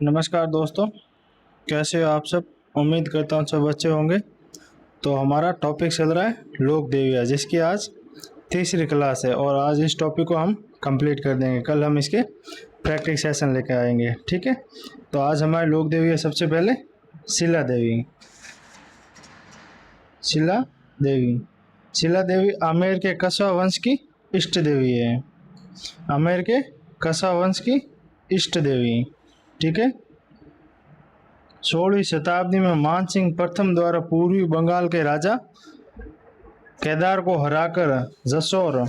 नमस्कार दोस्तों, कैसे हो आप सब। उम्मीद करता हूँ सब अच्छे होंगे। तो हमारा टॉपिक चल रहा है लोक देवियाँ, जिसकी आज तीसरी क्लास है और आज इस टॉपिक को हम कंप्लीट कर देंगे। कल हम इसके प्रैक्टिस सेशन लेकर आएंगे, ठीक है। तो आज हमारे लोक देवी सबसे पहले शिला देवी। शिला देवी शिला देवी आमेर के कस्बा वंश की इष्ट देवी है। आमेर के कस्बा वंश की इष्ट देवी, ठीक है। 16वीं शताब्दी में मानसिंह प्रथम द्वारा पूर्वी बंगाल के राजा केदार को हराकर जसोर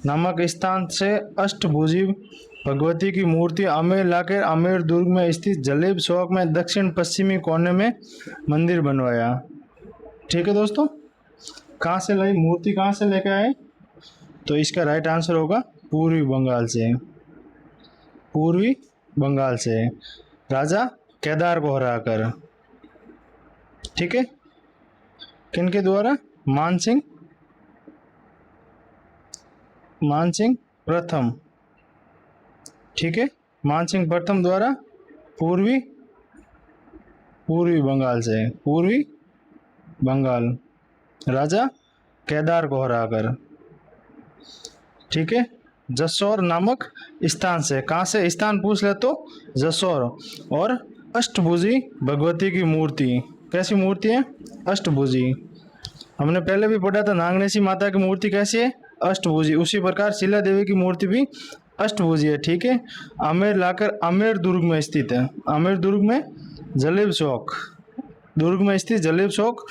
नामक स्थान से अष्टभुजी भगवती की मूर्ति आमेर लाकर आमेर दुर्ग में स्थित जलेब चौक में दक्षिण पश्चिमी कोने में मंदिर बनवाया। ठीक है दोस्तों, कहाँ से लाई मूर्ति, कहाँ से लेकर आए? तो इसका राइट आंसर होगा पूर्वी बंगाल से। पूर्वी बंगाल से राजा केदार को हराकर, ठीक है। किनके द्वारा? मानसिंह प्रथम, ठीक है। मानसिंह प्रथम द्वारा पूर्वी बंगाल से, पूर्वी बंगाल राजा केदार को हराकर, ठीक है। जसोर नामक स्थान से, कहाँ से स्थान पूछ ले तो जसोर। और अष्टभुजी भगवती की मूर्ति, कैसी मूर्ति है? अष्टभुजी। हमने पहले भी पढ़ा था नागनेशी माता की मूर्ति कैसी है? अष्टभुजी। उसी प्रकार शिला देवी की मूर्ति भी अष्टभुजी है, ठीक है। आमेर लाकर आमेर दुर्ग में स्थित है। आमेर दुर्ग में जलेब चौक, दुर्ग में स्थित जलेब चौक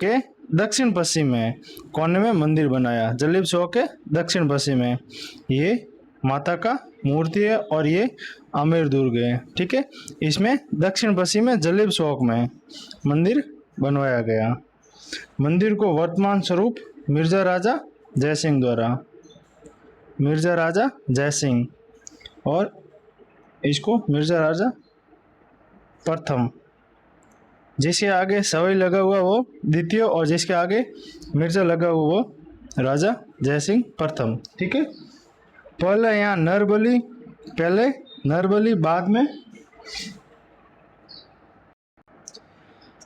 के दक्षिण पश्चिम में कोने में मंदिर बनाया। जलेब चौक के दक्षिण पश्चिम में ये माता का मूर्ति है और ये आमेर दुर्ग है, ठीक है। इसमें दक्षिण पश्चिम में जलेब चौक में मंदिर बनवाया गया। मंदिर को वर्तमान स्वरूप मिर्जा राजा जयसिंह द्वारा, मिर्जा राजा जयसिंह, और इसको मिर्जा राजा प्रथम, जिसके आगे सवाई लगा हुआ वो द्वितीय और जिसके आगे मिर्जा लगा हुआ वो राजा जयसिंह प्रथम, ठीक है। पहले यहाँ नरबली, पहले नरबली, बाद में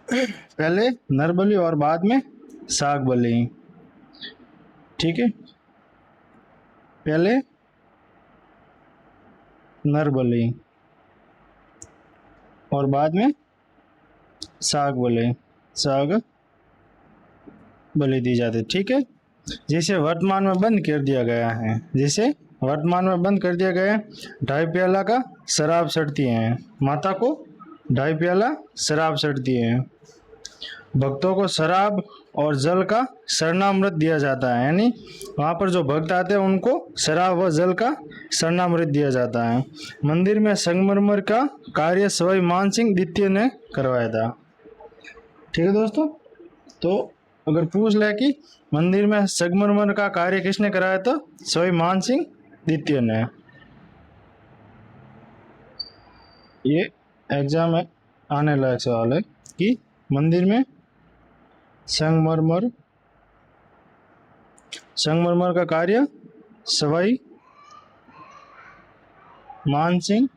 पहले नरबली और बाद में साग बलि, ठीक है। पहले नरबली और बाद में साग बलि दी जाती, ठीक है। जिसे वर्तमान में बंद कर दिया गया है, जिसे वर्तमान में बंद कर दिया गया है। 2.5 प्याला का शराब चढ़ती है, माता को 2.5 प्याला शराब चढ़ती है। भक्तों को शराब और जल का शरणामृत दिया जाता है, यानी वहाँ पर जो भक्त आते हैं उनको शराब व जल का शरणामृत दिया जाता है। मंदिर में संगमरमर का कार्य सवाई मानसिंह द्वितीय ने करवाया था, ठीक है दोस्तों। तो अगर पूछ ले कि मंदिर में संगमरमर का कार्य किसने कराया था, सवाई मानसिंह द्वितीय ने। ये एग्जाम में आने लायक सवाल है कि मंदिर में संगमरमर का कार्य सवाई मानसिंह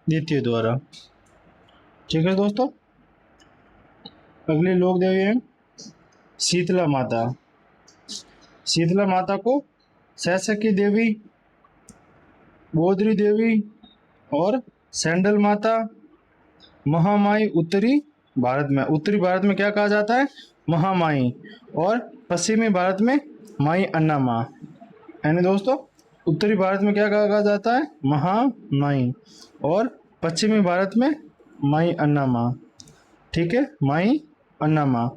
द्वितीय द्वारा, ठीक है दोस्तों। अगली लोक देवी है शीतला माता। शीतला माता को शैशकी देवी, बोधरी देवी और सैंडल माता, महामाई उत्तरी भारत में क्या कहा जाता है? महामाई। और पश्चिमी भारत में माई अन्ना माँ, यानी दोस्तों उत्तरी भारत में क्या कहा जाता है? महामाई, और पश्चिमी भारत में माई अन्ना माँ, ठीक है। माई अन्ना माँ।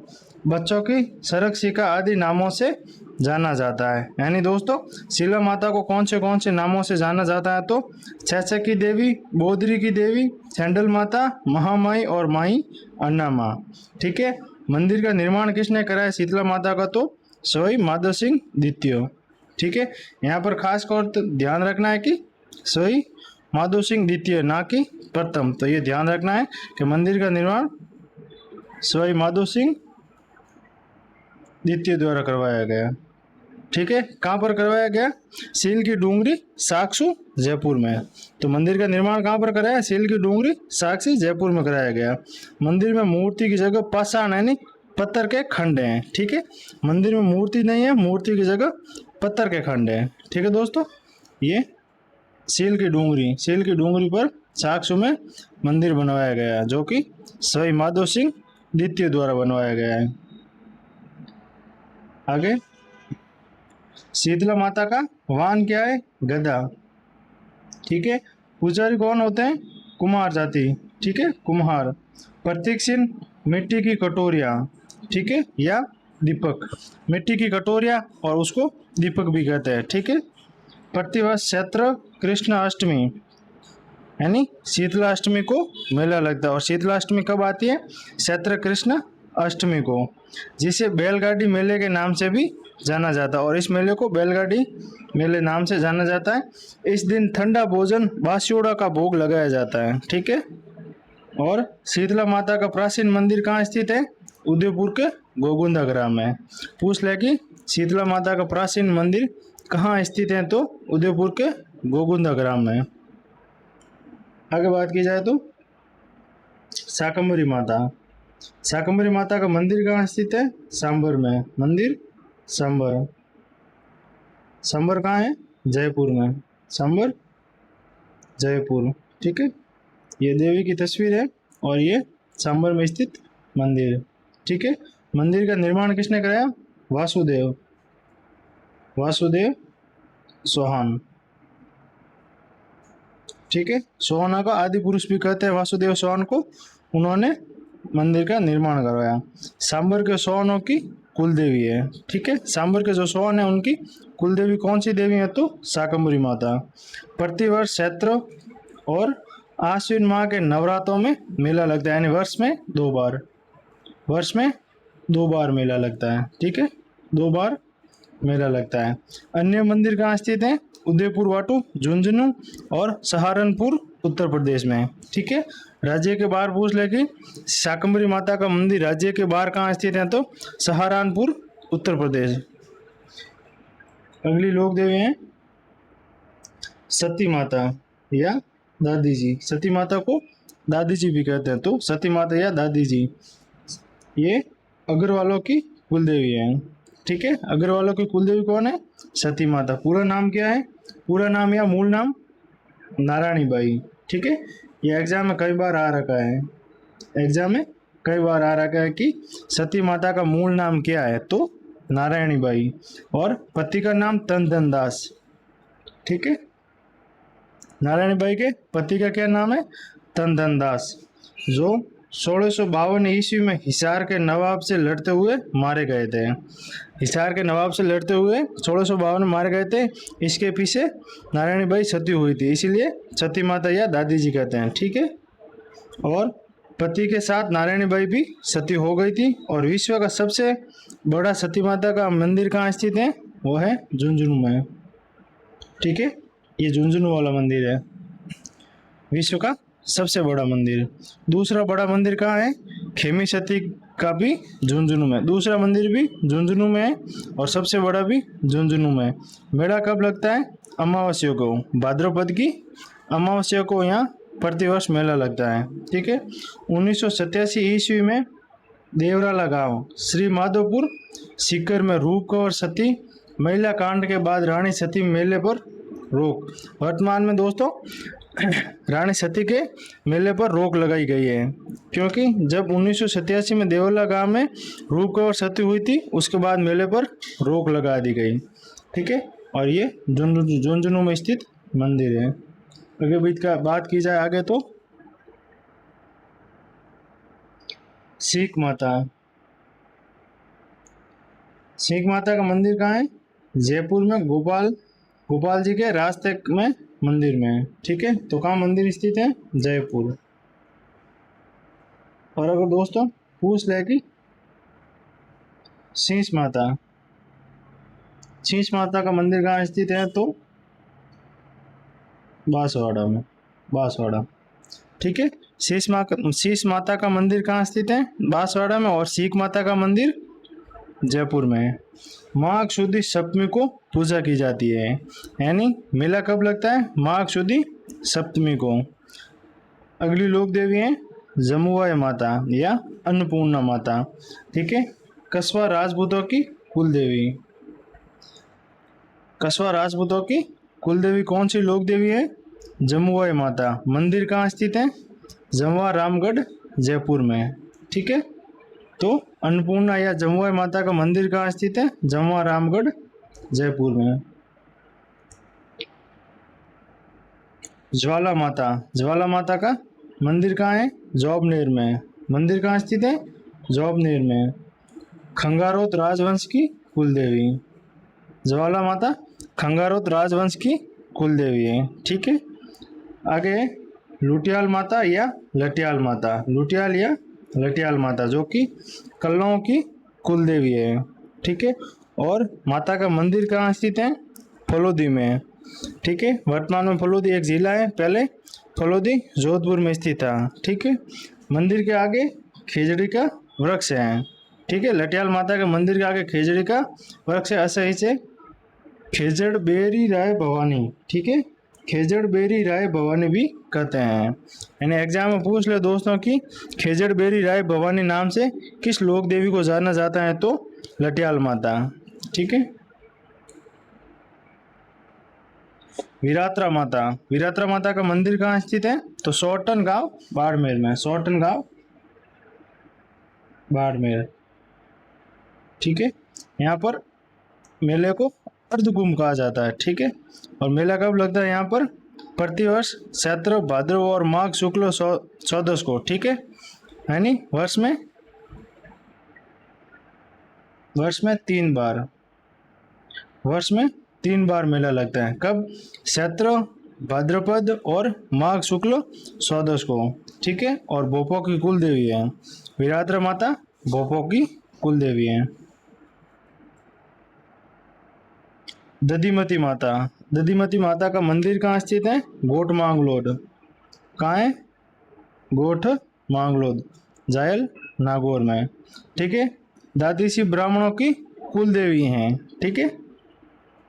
बच्चों की सरक शिका आदि नामों से जाना जाता है, यानी दोस्तों शिला माता को कौन से नामों से जाना जाता है? तो शैशकी देवी, बोधरी की देवी, सैंडल माता, महामाई और माई अन्ना माँ, ठीक है। मंदिर का निर्माण किसने कराया शीतला माता का? तो सवाई माधव सिंह द्वितीय, ठीक है। यहाँ पर खास कर ध्यान रखना है कि सवाई माधव सिंह द्वितीय, ना कि प्रथम। तो ये ध्यान रखना है कि मंदिर का निर्माण सवाई माधव सिंह द्वितीय द्वारा करवाया गया। ठीक है। कहाँ पर करवाया गया? सील की डूंगरी, साकसू, जयपुर में। तो मंदिर का निर्माण कहाँ पर कराया? सील की डूंगरी, साक्षी, जयपुर में कराया गया। मंदिर में मूर्ति की जगह पाषाण यानी पत्थर के खंड हैं। ठीक है, मंदिर में मूर्ति नहीं है, मूर्ति की जगह पत्थर के खंड है। ठीक है दोस्तों, ये सील की डूंगरी पर साकसू में मंदिर बनवाया गया, जो कि सवाई माधो सिंह द्वितीय द्वारा बनवाया गया है। आगे, शीतला माता का वाहन क्या है? गदा। ठीक है, पुजारी कौन होते हैं? कुम्हार जाति। ठीक है, कुम्हार। प्रतीक चिन्ह मिट्टी की कटोरियाँ। ठीक है, या दीपक। मिट्टी की कटोरियाँ और उसको दीपक भी कहते हैं। ठीक है, प्रतिवर्ष चैत्र कृष्ण अष्टमी यानी शीतला अष्टमी को मेला लगता है। और शीतला अष्टमी कब आती है? चैत्र कृष्ण अष्टमी को, जिसे बैलगाड़ी मेले के नाम से भी जाना जाता है। और इस मेले को बैलगाड़ी मेले नाम से जाना जाता है। इस दिन ठंडा भोजन बास्योड़ा का भोग लगाया जाता है। ठीक है, और शीतला माता का प्राचीन मंदिर कहाँ स्थित है? उदयपुर के गोगुंदा ग्राम में। पूछ ले कि शीतला माता का प्राचीन मंदिर कहाँ स्थित है? तो उदयपुर के गोगुंदा ग्राम में। आगे बात की जाए तो शाकंभरी माता का मंदिर कहाँ स्थित है? सांबर में। मंदिर सांबर कहाँ है? जयपुर में। सांबर, जयपुर। ठीक है, ये देवी की तस्वीर है और ये सांबर में स्थित मंदिर। ठीक है, मंदिर का निर्माण किसने कराया? वासुदेव चौहान। ठीक है, चौहान का आदि पुरुष भी कहते हैं वासुदेव चौहान को। उन्होंने मंदिर का निर्माण करवाया। सांबर के चौहानों की कुलदेवी है। ठीक है, सांबर के जो चौहान है उनकी कुलदेवी कौन सी देवी है? तो शाकंभरी माता। प्रतिवर्ष चैत्र और आश्विन माह के नवरात्रों में मेला लगता है, यानी वर्ष में दो बार मेला लगता है। ठीक है, 2 बार मेला लगता है। अन्य मंदिर कहाँ स्थित हैं? उदयपुर वाटू, झुंझुनू और सहारनपुर उत्तर प्रदेश में। ठीक है, राज्य के बाहर पूछ ले कि शाकंभरी माता का मंदिर राज्य के बाहर कहाँ स्थित है? तो सहारनपुर उत्तर प्रदेश। अगली लोक देवी है सती माता या दादी जी। सती माता को दादी जी भी कहते हैं। तो सती माता या दादी जी ये अग्रवालों की कुलदेवी है। ठीक है, अग्रवालों की कुलदेवी कौन है? सती माता। पूरा नाम क्या है? पूरा नाम या मूल नाम? नारायणी बाई। ठीक है, ये एग्जाम में कई बार आ रखा है। कि सती माता का मूल नाम क्या है? तो नारायणी बाई। और पति का नाम तन दास। ठीक है, नारायणी बाई के पति का क्या नाम है? तन दास, जो 1652 ईस्वी में हिसार के नवाब से लड़ते हुए मारे गए थे। हिसार के नवाब से लड़ते हुए 1652 में मारे गए थे। इसके पीछे नारायणी बाई सती हुई थी, इसीलिए सती माता या दादी जी कहते हैं। ठीक है, और पति के साथ नारायणी बाई भी सती हो गई थी। और विश्व का सबसे बड़ा सती माता का मंदिर कहाँ स्थित है? वो है झुंझुनू में। ठीक है, ये झुंझुनू वाला मंदिर है विश्व का सबसे बड़ा मंदिर। दूसरा बड़ा मंदिर कहाँ है? खेमी सती का भी झुंझुनू में। दूसरा मंदिर भी झुंझुनू में है और सबसे बड़ा भी झुंझुनू में। मेला कब लगता है? अमावस्या को, भाद्रपद की अमावस्या को यहाँ प्रतिवर्ष मेला लगता है। ठीक है, 1987 ईस्वी में देवराला गांव श्री माधोपुर सीकर में रूप कौर सती महिला कांड के बाद रानी सती मेले पर रोक। वर्तमान में दोस्तों रानी सती के मेले पर रोक लगाई गई है, क्योंकि जब 1987 में देवला गांव में रूप कौर सती हुई थी, उसके बाद मेले पर रोक लगा दी गई। ठीक है, और ये झुंझुनू में स्थित मंदिर है। अगर बीच का बात की जाए आगे तो सीख माता का मंदिर कहाँ है? जयपुर में गोपाल जी के रास्ते में मंदिर में है। ठीक है, तो कहाँ मंदिर स्थित है? जयपुर। और अगर दोस्तों पूछ ले कि शीश माता का मंदिर कहाँ स्थित है? तो बांसवाड़ा। ठीक है, शीश माता का मंदिर कहाँ स्थित है? बांसवाड़ा में। और सीख माता का मंदिर जयपुर में। माघ शुद्ध सप्तमी को पूजा की जाती है, यानी मेला कब लगता है? माघ शुद्ध सप्तमी को। अगली लोक देवी है जमुआई माता या अन्नपूर्णा माता, ठीक है। कस्बा राजपूतों की कुल देवी। कस्बा राजपूतों की कुल देवी कौन सी लोक देवी है? जमुआई माता। मंदिर कहाँ स्थित है? जमुआ रामगढ़ जयपुर में, ठीक है। तो अन्नपूर्णा या जमुआई माता का मंदिर कहाँ स्थित है? जमुआ रामगढ़ जयपुर में। ज्वाला माता। ज्वाला माता का मंदिर कहाँ है? जोबनेर में। मंदिर कहाँ स्थित है? जोबनेर में। खंगारोत राजवंश की कुल देवी। ज्वाला माता खंगारोत राजवंश की कुल देवी है, ठीक है। आगे लुटियाल माता या लटियाल माता। लुटियाल या लटियाल माता जो कि कल्लों की कुल देवी है, ठीक है। और माता का मंदिर कहाँ स्थित है? फलोदी में, ठीक है। वर्तमान में फलोदी एक जिला है, पहले फलोदी जोधपुर में स्थित था, ठीक है। मंदिर के आगे खेजड़ी का वृक्ष है, ठीक है। लटियाल माता के मंदिर के आगे खेजड़ी का वृक्ष है। ऐसे ही से खेजड़ बेरी राय भवानी, ठीक है। खेजड़ बेरी राय भवानी भी कहते हैं, यानी एग्जाम में पूछ ले दोस्तों कि खेजड़ बेरी राय भवानी नाम से किस लोक देवी को जाना जाता है, तो लटियाल माता, ठीक है। वीरात्रा माता। वीरात्रा माता का मंदिर कहाँ स्थित है? तो सोटन गांव बाड़मेर में। सोटन गांव बाड़मेर, ठीक है। यहाँ पर मेले को अर्धकुंभ कहा जाता है, ठीक है। और मेला कब लगता है यहाँ पर? प्रतिवर्ष चैत्र भाद्रव और माघ शुक्ल चौदस को, ठीक है। यानी वर्ष में 3 बार, वर्ष में 3 बार मेला लगता है। कब? चैत्र भाद्रपद और माघ शुक्ल चौदस को, ठीक है। और भोपो की कुल देवी है वीरात्रा माता, भोपो की कुल देवी है। दधिमती माता। दधिमती माता का मंदिर कहाँ स्थित है? गोठ मांगलोड। कहाँ है? गोठ मांगलोड, जायल नागौर में, ठीक है। दादीसी ब्राह्मणों की कुल देवी हैं, ठीक है।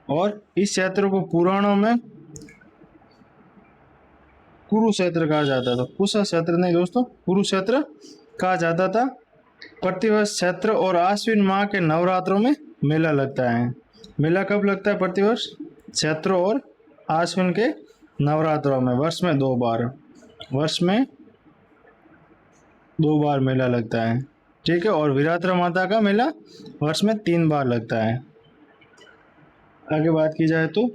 और इस क्षेत्र को पुराणों में कुरुक्षेत्र कहा जाता था। कुरुक्षेत्र नहीं दोस्तों, कुरुक्षेत्र कहा जाता था। प्रतिवर्ष चैत्र और आश्विन माह के नवरात्रों में मेला लगता है। मेला कब लगता है? प्रतिवर्ष चैत्र और आश्विन के नवरात्रों में, वर्ष में 2 बार। वर्ष में 2 बार मेला लगता है, ठीक है। और वीरात्रा माता का मेला वर्ष में 3 बार लगता है। आगे बात की जाए तो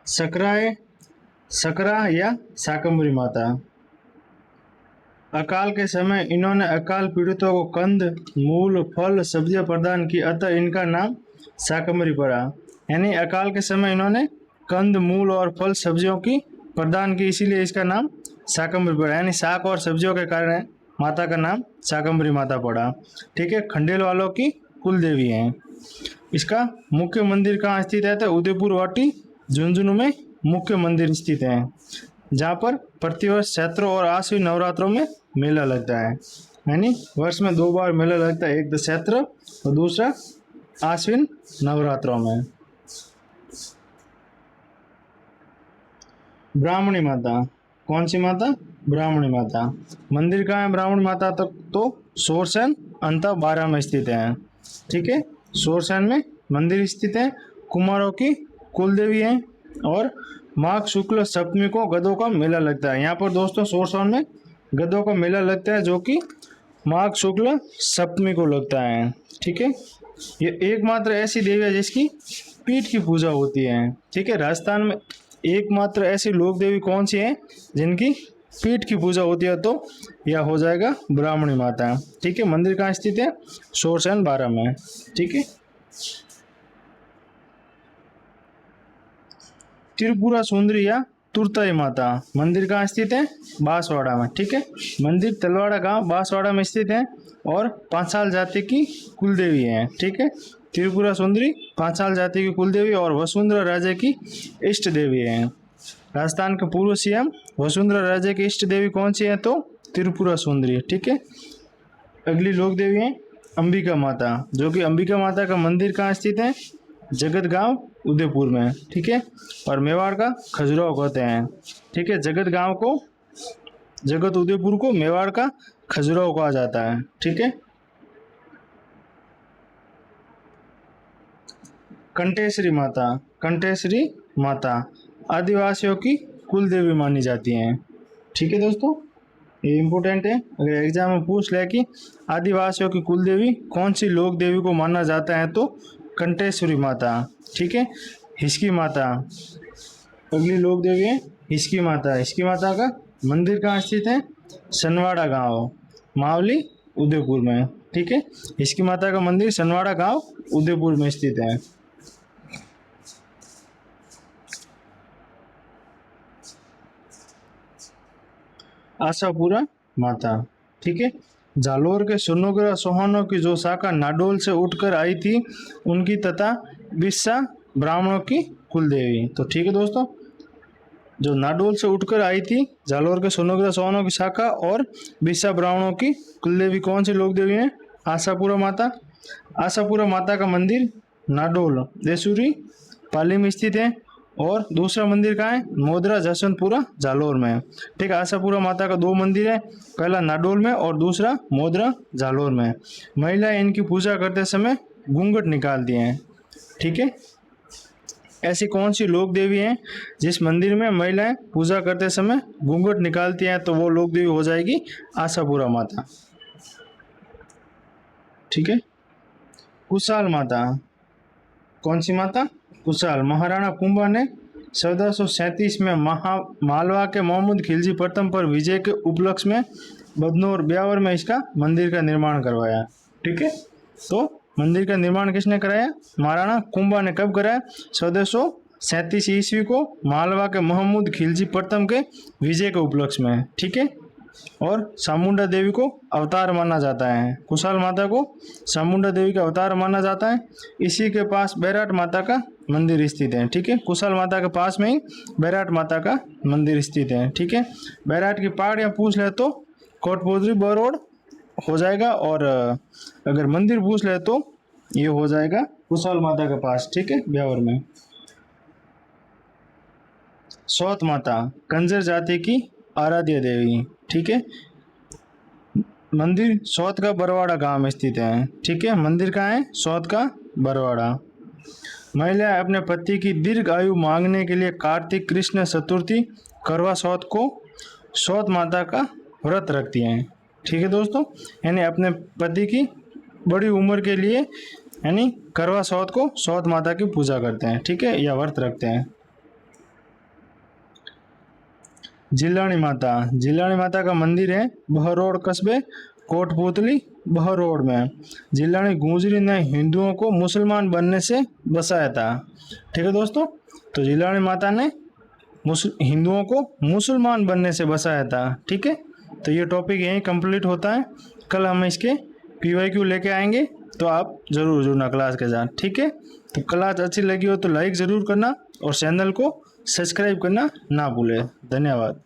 सकरा या शाकंभरी माता। अकाल के समय इन्होंने अकाल पीड़ितों को कंद, मूल, फल, सब्जियां प्रदान की, अतः इनका नाम शाकंभरी पड़ा। यानी अकाल के समय इन्होंने कंद, मूल और फल सब्जियों की प्रदान की, इसीलिए इसका नाम शाकंभरी पड़ा। यानी शाक और सब्जियों के कारण माता का नाम शाकंभरी माता पड़ा, ठीक है। खंडेल वालों की कुल देवी है। इसका मुख्य मंदिर कहाँ स्थित है? तो उदयपुर वाटी झुंझुनू में मुख्य मंदिर स्थित है, जहाँ पर प्रतिवर्ष चैत्र और आश्विन नवरात्रों में मेला लगता है। यानी वर्ष में 2 बार मेला लगता है, एक चैत्र और दूसरा आश्विन नवरात्रों में। ब्राह्मणी माता। कौन सी माता? ब्राह्मणी माता। मंदिर कहाँ है ब्राह्मणी माता तक? तो सोरसन अंता 12 में स्थित है, ठीक है। सोरसन में मंदिर स्थित है। कुमारों की कुल देवी है। और माघ शुक्ल सप्तमी को गधों का मेला लगता है। यहाँ पर दोस्तों सोरसन में गधों का मेला लगता है, जो कि माघ शुक्ल सप्तमी को लगता है, ठीक है। ये एकमात्र ऐसी देवी है जिसकी पीठ की पूजा होती है, ठीक है। राजस्थान में एकमात्र ऐसी लोक देवी कौन सी है जिनकी पीठ की पूजा होती है? तो यह हो जाएगा ब्राह्मणी माता, ठीक है। मंदिर कहाँ स्थित है? सोरसन 12 में, ठीक है। त्रिपुरा सुंदरी या तुरताई माता। मंदिर कहाँ स्थित है? बांसवाड़ा में, ठीक है। मंदिर तलवाड़ा गांव बांसवाड़ा में स्थित है और पांचाल जाति की कुल देवी है, ठीक है। त्रिपुरा सुंदरी पांचाल जाति की कुल देवी और वसुंधरा राजे की इष्ट देवी है। राजस्थान के पूर्व सीएम वसुंधरा राजे की इष्ट देवी कौन सी है? तो त्रिपुरा सुंदरी, ठीक है। अगली लोक देवी है अंबिका माता, जो कि अंबिका माता का मंदिर कहाँ स्थित है? जगत गांव उदयपुर में, ठीक है। और मेवाड़ का खजुराहो कहते हैं, ठीक है। जगत गांव को, जगत उदयपुर को मेवाड़ का खजुराहो कहा जाता है, ठीक है। कंटेश्वरी माता, कंटेश्वरी माता आदिवासियों की कुल देवी मानी जाती हैं, ठीक है दोस्तों। ये इम्पोर्टेंट है, अगर एग्जाम में पूछ ले कि आदिवासियों की कुल देवी कौन सी लोक देवी को माना जाता है, तो कंटेश्वरी माता, ठीक है। हिसकी माता, अगली लोक देवी है हिसकी माता। हिसकी माता का मंदिर कहाँ स्थित है? सनवाड़ा गांव, मावली, उदयपुर में, ठीक है। हिसकी माता का मंदिर सनवाड़ा गांव उदयपुर में स्थित है। आशापुरा माता, ठीक है। जालोर के सोनोग्रा सोहानों की जो शाखा नाडोल से उठकर आई थी, उनकी तथा बिस्सा ब्राह्मणों की कुलदेवी, तो ठीक है दोस्तों। जो नाडोल से उठकर आई थी जालोर के सोनोग्रा सोहानों की शाखा और बिस्सा ब्राह्मणों की कुलदेवी कौन सी लोक देवी है? आशापुरा माता। आशापुरा माता का मंदिर नाडोल देसूरी पाली में स्थित है, और दूसरा मंदिर कहाँ है? मोदरा जसवंतपुरा जालोर में, ठीक है। आशापुरा माता का दो मंदिर है, पहला नाडोल में और दूसरा मोदरा जालोर में। महिलाएं इनकी पूजा करते समय घूंघट निकालती हैं, ठीक है। ऐसी कौन सी लोक देवी हैं जिस मंदिर में महिलाएं पूजा करते समय घूंघट निकालती हैं? तो वो लोक देवी हो जाएगी आशापुरा माता, ठीक है। कुशाल माता, कौन सी माता? कुशाल। महाराणा कुंभा ने 1437 में मालवा के मोहम्मद खिलजी प्रथम पर विजय के उपलक्ष्य में बदनौर ब्यावर में इसका मंदिर का निर्माण करवाया, ठीक है। तो मंदिर का निर्माण किसने कराया? महाराणा कुंभा ने। कब कराया? 1437 ईस्वी को मालवा के मोहम्मद खिलजी प्रथम के विजय के उपलक्ष्य में, ठीक है। और चामुंडा देवी को अवतार माना जाता है, कुशाल माता को चामुंडा देवी का अवतार माना जाता है। इसी के पास बैराट माता का मंदिर स्थित है, ठीक है। कुशाल माता के पास में ही बैराट माता का मंदिर स्थित है, ठीक है। बैराट की पहाड़ियाँ पूछ ले तो कोटपुतली बरोड हो जाएगा, और अगर मंदिर पूछ ले तो ये हो जाएगा कुशाल माता के पास, ठीक है, ब्यावर में। सौत माता, कंजर जाति की आराध्य देवी, ठीक है। मंदिर सौत का बरवाड़ा गांव में स्थित है, ठीक है। मंदिर कहाँ है? सौत का बरवाड़ा। महिलाएं अपने पति की दीर्घ आयु मांगने के लिए कार्तिक कृष्ण चतुर्थी करवा चौथ को सौत माता का व्रत रखती हैं, ठीक है दोस्तों। यानी अपने पति की बड़ी उम्र के लिए यानी करवा चौथ को सौत माता की पूजा करते हैं, ठीक है, या व्रत रखते हैं। जिलानी माता, जिलानी माता का मंदिर है बहरोड कस्बे कोटपुतली बहरोड में। जिलानी गुजरी ने हिंदुओं को मुसलमान बनने से बचाया था, ठीक है दोस्तों। तो जिलानी माता ने हिंदुओं को मुसलमान बनने से बचाया था, ठीक है। तो ये टॉपिक यहीं कंप्लीट होता है। कल हम इसके PYQ लेके आएंगे, तो आप ज़रूर जुड़ना क्लास के साथ, ठीक है। तो क्लास अच्छी लगी हो तो लाइक ज़रूर करना और चैनल को सब्सक्राइब करना ना भूलें। धन्यवाद।